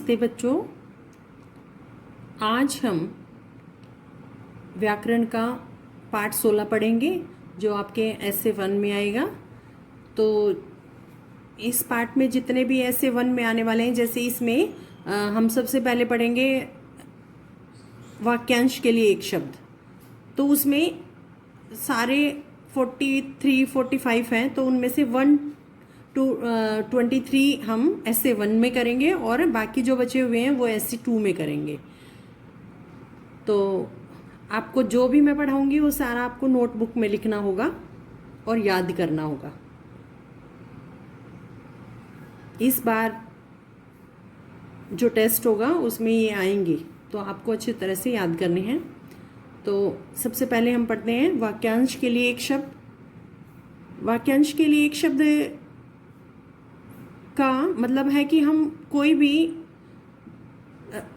नमस्ते बच्चों। आज हम व्याकरण का पाठ 16 पढ़ेंगे जो आपके ऐसे 1 में आएगा। तो इस पाठ में जितने भी ऐसे 1 में आने वाले हैं, जैसे इसमें हम सबसे पहले पढ़ेंगे वाक्यांश के लिए एक शब्द। तो उसमें सारे 43-45 हैं, तो उनमें से 1 to 23 हम ऐसे 1 में करेंगे और बाकी जो बचे हुए हैं वो ऐसे 2 में करेंगे। तो आपको जो भी मैं पढ़ाऊंगी वो सारा आपको नोटबुक में लिखना होगा और याद करना होगा। इस बार जो टेस्ट होगा उसमें ये आएंगे, तो आपको अच्छी तरह से याद करने हैं। तो सबसे पहले हम पढ़ते हैं वाक्यांश के लिए एक शब्द। वाक्यांश के लिए एक शब्द का मतलब है कि हम कोई भी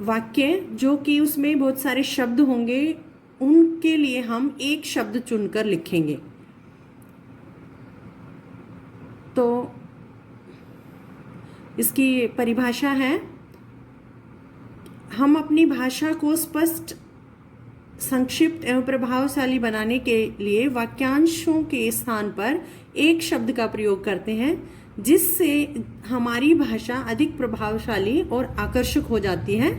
वाक्य जो कि उसमें बहुत सारे शब्द होंगे उनके लिए हम एक शब्द चुनकर लिखेंगे। तो इसकी परिभाषा है, हम अपनी भाषा को स्पष्ट, संक्षिप्त एवं प्रभावशाली बनाने के लिए वाक्यांशों के स्थान पर एक शब्द का प्रयोग करते हैं, जिससे हमारी भाषा अधिक प्रभावशाली और आकर्षक हो जाती है।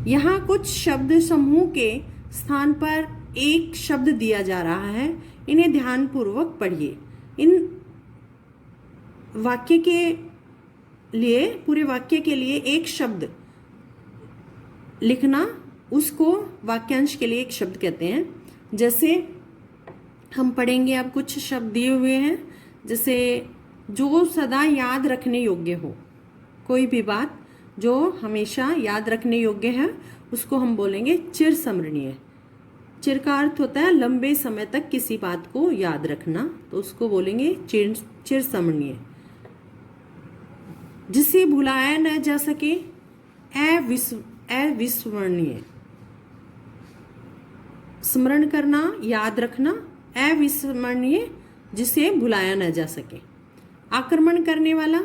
यहाँ कुछ शब्द समूह के स्थान पर एक शब्द दिया जा रहा है, इन्हें ध्यानपूर्वक पढ़िए। इन वाक्य के लिए, पूरे वाक्य के लिए एक शब्द लिखना, उसको वाक्यांश के लिए एक शब्द कहते हैं। जैसे हम पढ़ेंगे, अब कुछ शब्द दिए हुए हैं, जैसे जो सदा याद रखने योग्य हो। कोई भी बात जो हमेशा याद रखने योग्य है उसको हम बोलेंगे चिर स्मरणीय। चिर का अर्थ होता है लंबे समय तक किसी बात को याद रखना, तो उसको बोलेंगे चिर स्मरणीय। जिसे भुलाया न जा सके, अविस्मरणीय। स्मरण करना, याद रखना, अविस्मरणीय, जिसे भुलाया न जा सके। आक्रमण करने वाला,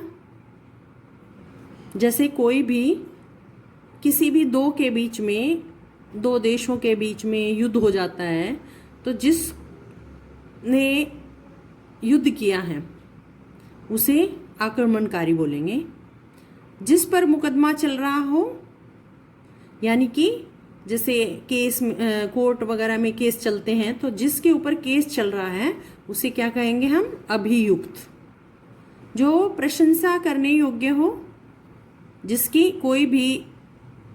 जैसे कोई भी किसी भी दो के बीच में, दो देशों के बीच में युद्ध हो जाता है, तो जिसने युद्ध किया है उसे आक्रमणकारी बोलेंगे। जिस पर मुकदमा चल रहा हो, यानी कि जैसे केस, कोर्ट वगैरह में केस चलते हैं, तो जिसके ऊपर केस चल रहा है उसे क्या कहेंगे हम? अभियुक्त। जो प्रशंसा करने योग्य हो, जिसकी कोई भी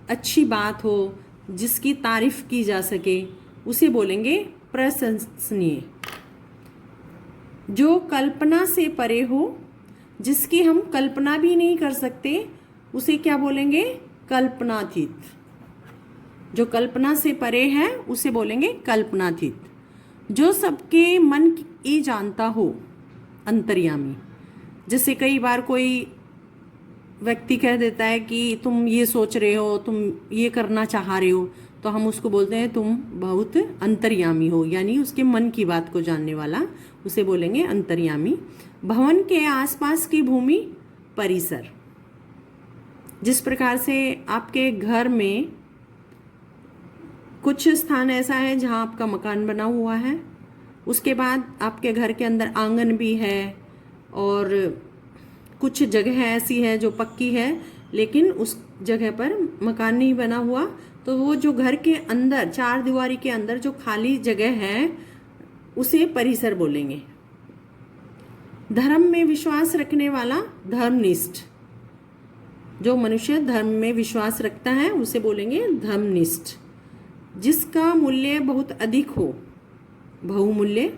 अच्छी बात हो, जिसकी तारीफ की जा सके, उसे बोलेंगे प्रशंसनीय। जो कल्पना से परे हो, जिसकी हम कल्पना भी नहीं कर सकते, उसे क्या बोलेंगे? कल्पनातीत। जो कल्पना से परे है उसे बोलेंगे कल्पनातीत। जो सबके मन की जानता हो, अंतर्यामी। जैसे कई बार कोई व्यक्ति कह देता है कि तुम ये सोच रहे हो, तुम ये करना चाह रहे हो, तो हम उसको बोलते हैं तुम बहुत अंतर्यामी हो, यानी उसके मन की बात को जानने वाला, उसे बोलेंगे अंतर्यामी। भवन के आसपास की भूमि, परिसर। जिस प्रकार से आपके घर में कुछ स्थान ऐसा है जहाँ आपका मकान बना हुआ है, उसके बाद आपके घर के अंदर आंगन भी है, और कुछ जगह ऐसी है जो पक्की है लेकिन उस जगह पर मकान नहीं बना हुआ, तो वो जो घर के अंदर, चार दीवारी के अंदर जो खाली जगह है उसे परिसर बोलेंगे। धर्म में विश्वास रखने वाला, धर्मनिष्ठ। जो मनुष्य धर्म में विश्वास रखता है उसे बोलेंगे धर्मनिष्ठ। जिसका मूल्य बहुत अधिक हो, बहुमूल्य।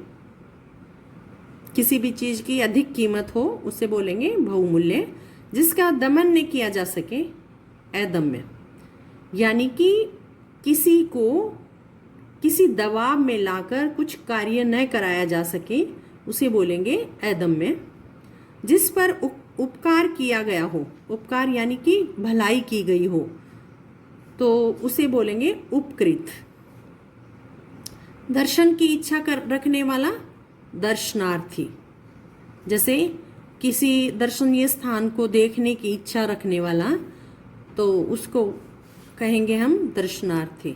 किसी भी चीज की अधिक कीमत हो उसे बोलेंगे बहुमूल्य। जिसका दमन नहीं किया जा सके, अदम्य। यानी कि किसी को किसी दबाव में लाकर कुछ कार्य न कराया जा सके, उसे बोलेंगे अदम्य। जिस पर उपकार किया गया हो, उपकार यानी कि भलाई की गई हो, तो उसे बोलेंगे उपकृत। दर्शन की इच्छा रखने वाला, दर्शनार्थी। जैसे किसी दर्शनीय स्थान को देखने की इच्छा रखने वाला, तो उसको कहेंगे हम दर्शनार्थी।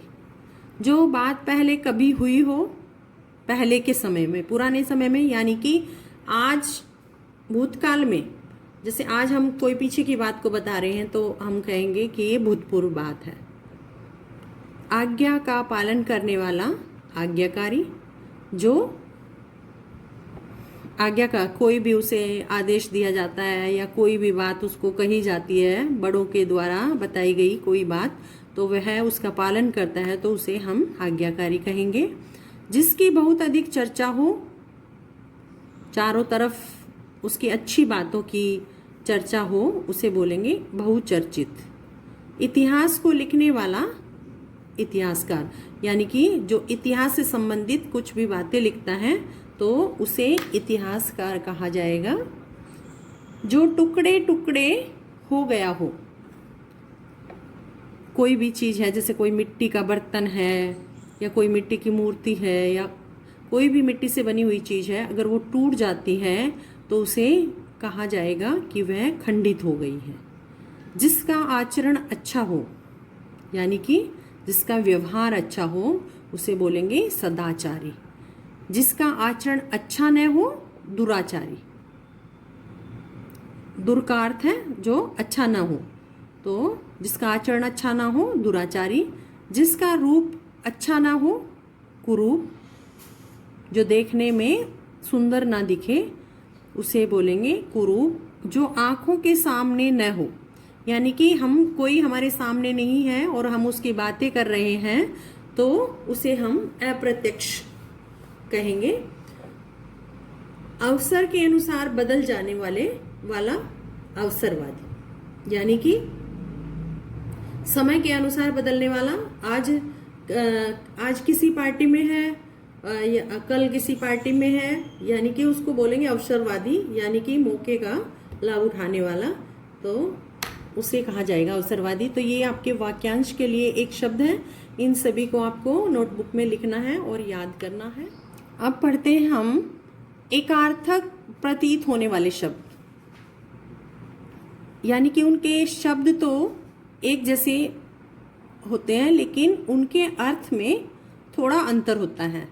जो बात पहले कभी हुई हो, पहले के समय में, पुराने समय में, यानी कि आज भूतकाल में, जैसे आज हम कोई पीछे की बात को बता रहे हैं तो हम कहेंगे कि ये भूतपूर्व बात है। आज्ञा का पालन करने वाला आज्ञाकारी, जो आज्ञा का कोई भी उसे आदेश दिया जाता है या कोई भी बात उसको कही जाती है, बड़ों के द्वारा बताई गई कोई बात, तो वह उसका पालन करता है तो उसे हम आज्ञाकारी कहेंगे। जिसकी बहुत अधिक चर्चा हो, चारों तरफ उसकी अच्छी बातों की चर्चा हो, उसे बोलेंगे बहुचर्चित। इतिहास को लिखने वाला इतिहासकार, यानी कि जो इतिहास से संबंधित कुछ भी बातें लिखता है तो उसे इतिहासकार कहा जाएगा। जो टुकड़े टुकड़े हो गया हो, कोई भी चीज़ है, जैसे कोई मिट्टी का बर्तन है या कोई मिट्टी की मूर्ति है या कोई भी मिट्टी से बनी हुई चीज़ है, अगर वो टूट जाती है तो उसे कहा जाएगा कि वह खंडित हो गई है। जिसका आचरण अच्छा हो, यानी कि जिसका व्यवहार अच्छा हो, उसे बोलेंगे सदाचारी। जिसका आचरण अच्छा न हो, दुराचारी। दुर का अर्थ है जो अच्छा ना हो, तो जिसका आचरण अच्छा ना हो, दुराचारी। जिसका रूप अच्छा ना हो, कुरूप। जो देखने में सुंदर ना दिखे, उसे बोलेंगे कुरूप। जो आँखों के सामने न हो, यानी कि हम कोई हमारे सामने नहीं है और हम उसकी बातें कर रहे हैं तो उसे हम अप्रत्यक्ष कहेंगे। अवसर के अनुसार बदल जाने वाला अवसरवादी, यानी कि समय के अनुसार बदलने वाला। आज किसी पार्टी में है या कल किसी पार्टी में है, यानी कि उसको बोलेंगे अवसरवादी, यानी कि मौके का लाभ उठाने वाला, तो उसे कहा जाएगा अवसरवादी। तो ये आपके वाक्यांश के लिए एक शब्द है। इन सभी को आपको नोटबुक में लिखना है और याद करना है। अब पढ़ते हैं हम एकार्थक प्रतीत होने वाले शब्द, यानी कि उनके शब्द तो एक जैसे होते हैं लेकिन उनके अर्थ में थोड़ा अंतर होता है।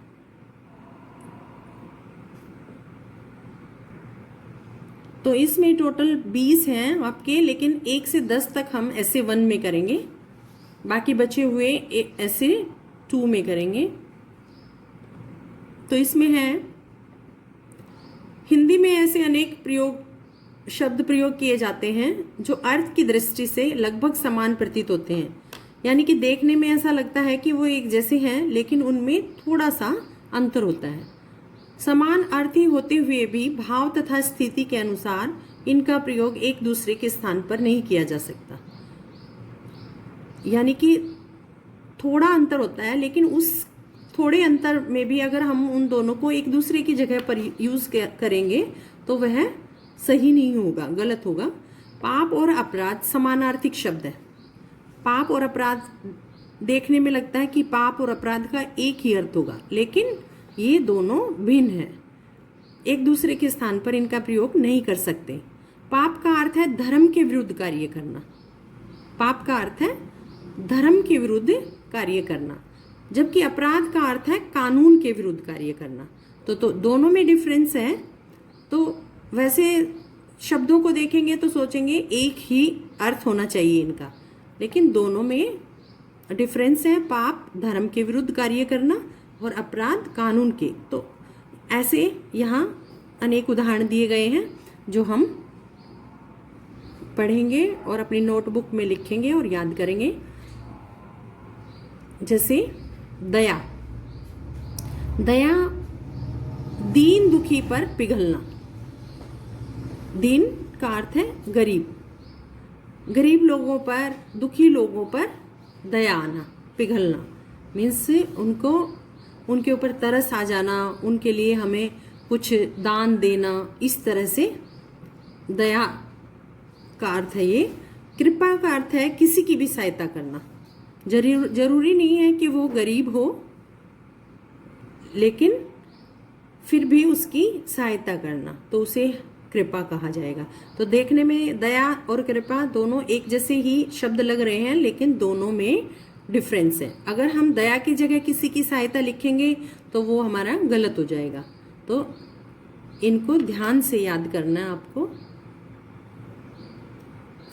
तो इसमें टोटल 20 हैं आपके, लेकिन 1 से 10 तक हम ऐसे 1 में करेंगे, बाकी बचे हुए ऐसे 2 में करेंगे। तो इसमें है, हिंदी में ऐसे अनेक शब्द प्रयोग किए जाते हैं जो अर्थ की दृष्टि से लगभग समान प्रतीत होते हैं, यानी कि देखने में ऐसा लगता है कि वो एक जैसे हैं लेकिन उनमें थोड़ा सा अंतर होता है। समान अर्थी होते हुए भी भाव तथा स्थिति के अनुसार इनका प्रयोग एक दूसरे के स्थान पर नहीं किया जा सकता, यानी कि थोड़ा अंतर होता है, लेकिन उस थोड़े अंतर में भी अगर हम उन दोनों को एक दूसरे की जगह पर यूज करेंगे तो वह सही नहीं होगा, गलत होगा। पाप और अपराध समानार्थिक शब्द है। पाप और अपराध देखने में लगता है कि पाप और अपराध का एक ही अर्थ होगा, लेकिन ये दोनों भिन्न हैं, एक दूसरे के स्थान पर इनका प्रयोग नहीं कर सकते। पाप का अर्थ है धर्म के विरुद्ध कार्य करना। पाप का अर्थ है धर्म के विरुद्ध कार्य करना, जबकि अपराध का अर्थ है कानून के विरुद्ध कार्य करना। तो दोनों में डिफरेंस है। तो वैसे शब्दों को देखेंगे तो सोचेंगे एक ही अर्थ होना चाहिए इनका, लेकिन दोनों में डिफरेंस है। पाप धर्म के विरुद्ध कार्य करना और अपराध कानून के। तो ऐसे यहाँ अनेक उदाहरण दिए गए हैं जो हम पढ़ेंगे और अपनी नोटबुक में लिखेंगे और याद करेंगे। जैसे दया, दया दीन दुखी पर पिघलना। दीन का अर्थ है गरीब, गरीब लोगों पर, दुखी लोगों पर दया आना, पिघलना मीन्स उनके ऊपर तरस आ जाना, उनके लिए हमें कुछ दान देना, इस तरह से दया का अर्थ है ये। कृपा का अर्थ है किसी की भी सहायता करना। जरूरी नहीं है कि वो गरीब हो, लेकिन फिर भी उसकी सहायता करना, तो उसे कृपा कहा जाएगा। तो देखने में दया और कृपा दोनों एक जैसे ही शब्द लग रहे हैं, लेकिन दोनों में डिफरेंस है। अगर हम दया की जगह किसी की सहायता लिखेंगे तो वो हमारा गलत हो जाएगा। तो इनको ध्यान से याद करना है आपको।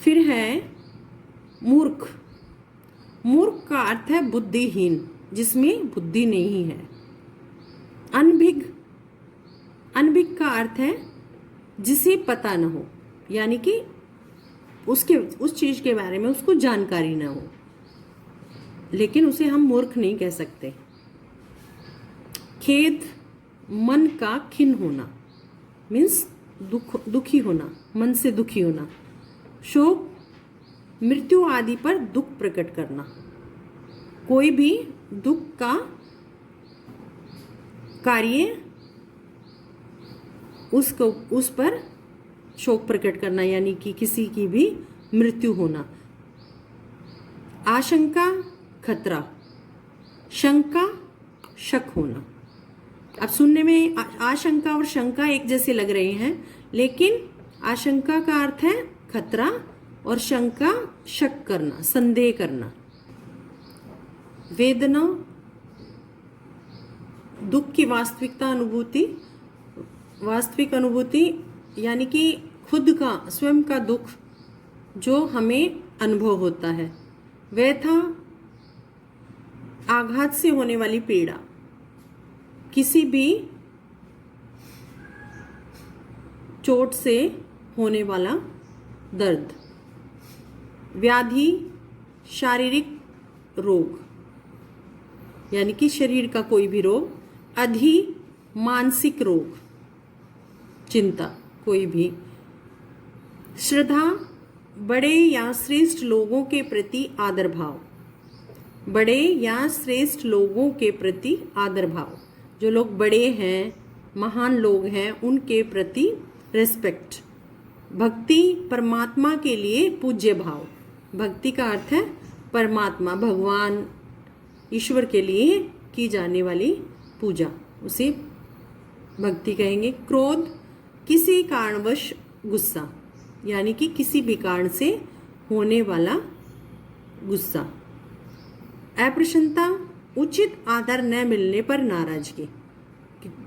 फिर है मूर्ख। मूर्ख का अर्थ है बुद्धिहीन, जिसमें बुद्धि नहीं है। अनभिज्ञ, अनभिज्ञ का अर्थ है जिसे पता न हो, यानी कि उस चीज के बारे में उसको जानकारी ना हो, लेकिन उसे हम मूर्ख नहीं कह सकते। खेद, मन का खिन्न होना, मीन्स दुखी होना, मन से दुखी होना। शोक, मृत्यु आदि पर दुख प्रकट करना। कोई भी दुख का कार्य उस पर शोक प्रकट करना, यानी कि किसी की भी मृत्यु होना। आशंका, खतरा। शंका, शक होना। अब सुनने में आशंका और शंका एक जैसे लग रहे हैं, लेकिन आशंका का अर्थ है खतरा और शंका शक करना, संदेह करना। वेदना, दुख की वास्तविकता अनुभूति, वास्तविक अनुभूति, यानी कि खुद का स्वयं का दुख जो हमें अनुभव होता है। व्यथा, आघात से होने वाली पीड़ा, किसी भी चोट से होने वाला दर्द। व्याधि, शारीरिक रोग, यानी कि शरीर का कोई भी रोग। अधि, मानसिक रोग, चिंता कोई भी। श्रद्धा, बड़े या श्रेष्ठ लोगों के प्रति आदर भाव। बड़े या श्रेष्ठ लोगों के प्रति आदर भाव, जो लोग बड़े हैं, महान लोग हैं, उनके प्रति रिस्पेक्ट। भक्ति, परमात्मा के लिए पूज्य भाव। भक्ति का अर्थ है परमात्मा, भगवान, ईश्वर के लिए की जाने वाली पूजा, उसे भक्ति कहेंगे। क्रोध, किसी कारणवश गुस्सा, यानी कि किसी भी कारण से होने वाला गुस्सा। अप्रसन्नता, उचित आदर न मिलने पर नाराजगी।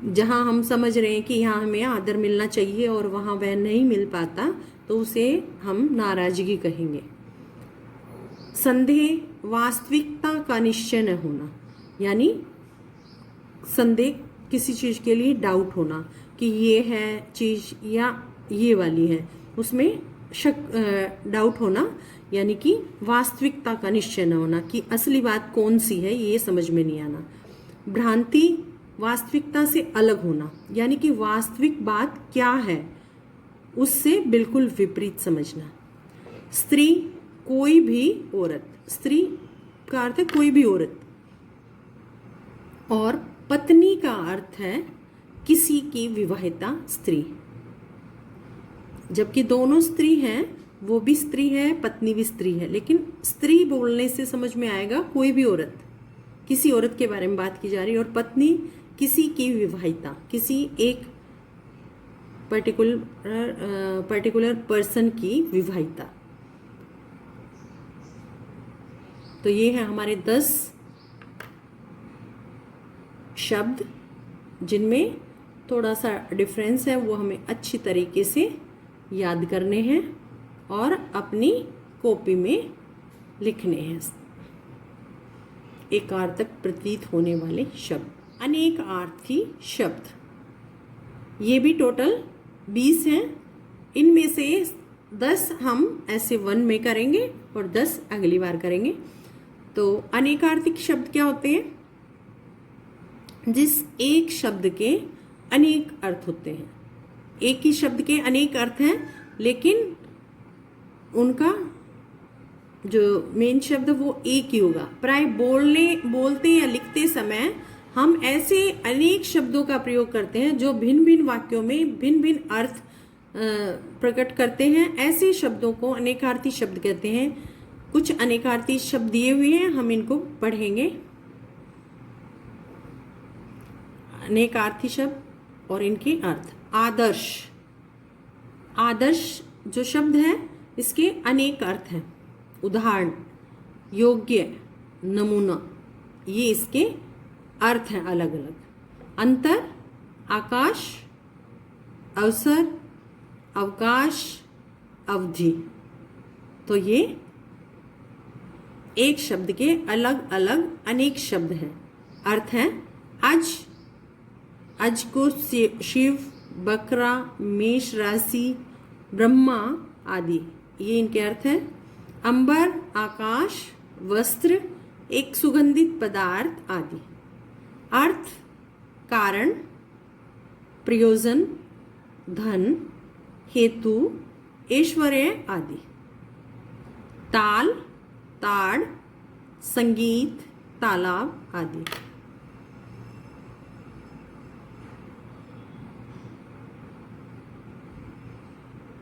जहाँ हम समझ रहे हैं कि यहाँ हमें आदर मिलना चाहिए और वहाँ वह नहीं मिल पाता, तो उसे हम नाराजगी कहेंगे। संदेह, वास्तविकता का निश्चय न होना, यानी संदेह किसी चीज़ के लिए डाउट होना कि ये है चीज़ या ये वाली है, उसमें शक, डाउट होना, यानी कि वास्तविकता का निश्चय न होना कि असली बात कौन सी है, ये समझ में नहीं आना। भ्रांति, वास्तविकता से अलग होना, यानी कि वास्तविक बात क्या है उससे बिल्कुल विपरीत समझना। स्त्री, कोई भी औरत, स्त्री का अर्थ है कोई भी औरत। और पत्नी का अर्थ है किसी की विवाहिता स्त्री। जबकि दोनों स्त्री हैं, वो भी स्त्री है, पत्नी भी स्त्री है, लेकिन स्त्री बोलने से समझ में आएगा कोई भी औरत, किसी औरत के बारे में बात की जा रही है। और पत्नी किसी की विवाहिता, किसी एक पर्टिकुलर पर्सन की विवाहिता। तो ये है हमारे 10 शब्द, जिनमें थोड़ा सा डिफरेंस है, वो हमें अच्छी तरीके से याद करने हैं और अपनी कॉपी में लिखने हैं। एकार्थक प्रतीत होने वाले शब्द। अनेकार्थी शब्द, ये भी टोटल 20 हैं। इनमें से 10 हम ऐसे 1 में करेंगे और 10 अगली बार करेंगे। तो अनेकार्थिक शब्द क्या होते हैं? जिस एक शब्द के अनेक अर्थ होते हैं। एक ही शब्द के अनेक अर्थ हैं, लेकिन उनका जो मेन शब्द वो एक ही होगा। प्राय बोलते या लिखते समय हम ऐसे अनेक शब्दों का प्रयोग करते हैं जो भिन्न भिन्न वाक्यों में भिन्न भिन्न अर्थ प्रकट करते हैं। ऐसे शब्दों को अनेकार्थी शब्द कहते हैं। कुछ अनेकार्थी शब्द दिए हुए हैं, हम इनको पढ़ेंगे। अनेकार्थी शब्द और इनके अर्थ। आदर्श, आदर्श जो शब्द है इसके अनेक अर्थ हैं। उदाहरण, योग्य, नमूना, ये इसके अर्थ हैं अलग अलग। अंतर, आकाश, अवसर, अवकाश, अवधि। तो ये एक शब्द के अलग अलग अनेक शब्द हैं, अर्थ हैं। अज को शिव, बकरा, मेष राशि, ब्रह्मा आदि, ये इनके अर्थ हैं। अंबर, आकाश, वस्त्र, एक सुगंधित पदार्थ आदि। अर्थ, कारण, प्रयोजन, धन, हेतु, ऐश्वर्य आदि। ताल, ताड़, संगीत, तालाब आदि।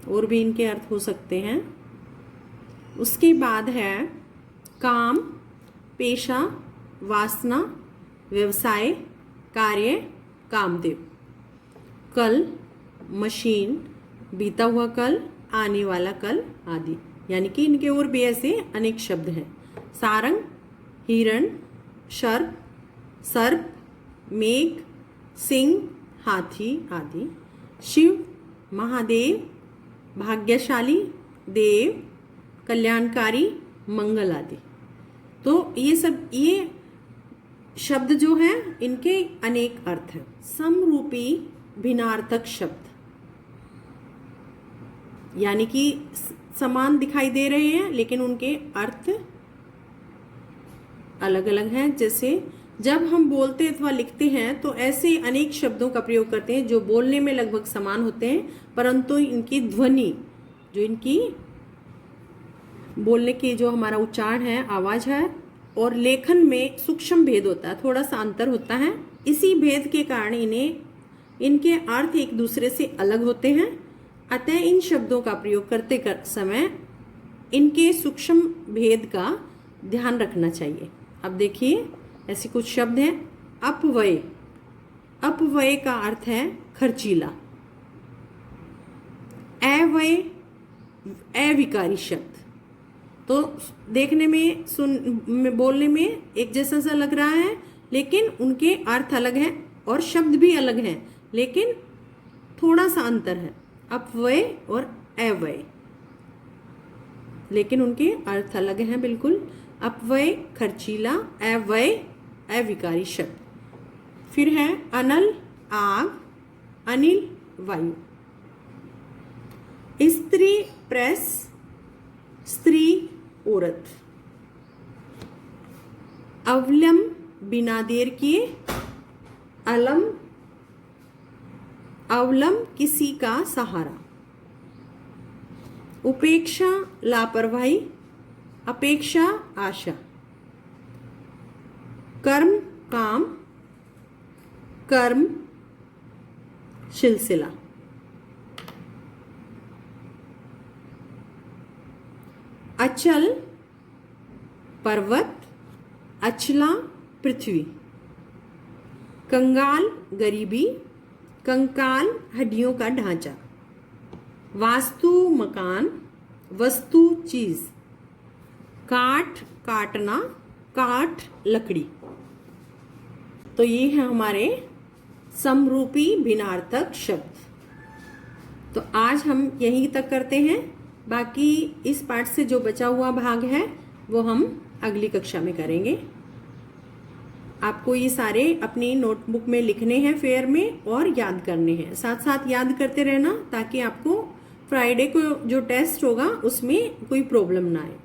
और भी इनके अर्थ हो सकते हैं। उसके बाद है काम, पेशा, वासना, व्यवसाय, कार्य, कामदेव। कल, मशीन, बीता हुआ कल, आने वाला कल आदि। यानी कि इनके और भी ऐसे अनेक शब्द हैं। सारंग, हिरण, सर्प, मेघ, सिंह, हाथी आदि। शिव, महादेव, भाग्यशाली, देव, कल्याणकारी, मंगल आदि। तो ये शब्द जो हैं इनके अनेक अर्थ हैं। समरूपी भिन्नार्थक शब्द, यानी कि समान दिखाई दे रहे हैं लेकिन उनके अर्थ अलग अलग हैं। जैसे जब हम बोलते अथवा लिखते हैं तो ऐसे अनेक शब्दों का प्रयोग करते हैं जो बोलने में लगभग समान होते हैं, परंतु इनकी ध्वनि, जो इनकी बोलने की जो हमारा उच्चारण है, आवाज है, और लेखन में सूक्ष्म भेद होता है, थोड़ा सा अंतर होता है। इसी भेद के कारण इनके अर्थ एक दूसरे से अलग होते हैं। अतः इन शब्दों का प्रयोग करते समय इनके सूक्ष्म भेद का ध्यान रखना चाहिए। अब देखिए ऐसे कुछ शब्द हैं। अपव्यय, अपव्यय का अर्थ है खर्चीला। अव्यय, अविकारी शब्द। तो देखने में बोलने में एक जैसा सा लग रहा है लेकिन उनके अर्थ अलग हैं और शब्द भी अलग हैं, लेकिन थोड़ा सा अंतर है। अपव्यय और अव्यय, लेकिन उनके अर्थ अलग हैं बिल्कुल। अपव्यय खर्चीला, अव्यय अविकारी शब्द। फिर है अनल, आग, अनिल, वायु। स्त्री, प्रेस, स्त्री, औरत। अवलम, बिना देर किए, अलम, अवलम, किसी का सहारा। उपेक्षा, लापरवाही, अपेक्षा, आशा। कर्म, काम, कर्म, सिलसिला। अचल, पर्वत, अचला, पृथ्वी। कंगाल, गरीबी, कंकाल, हड्डियों का ढांचा। वास्तु, मकान, वस्तु, चीज। काठ, काटना, काठ, लकड़ी। तो ये है हमारे समरूपी भिन्नार्थक शब्द। तो आज हम यहीं तक करते हैं। बाकी इस पाठ से जो बचा हुआ भाग है वो हम अगली कक्षा में करेंगे। आपको ये सारे अपनी नोटबुक में लिखने हैं फेयर में और याद करने हैं। साथ साथ याद करते रहना ताकि आपको फ्राइडे को जो टेस्ट होगा उसमें कोई प्रॉब्लम ना आए।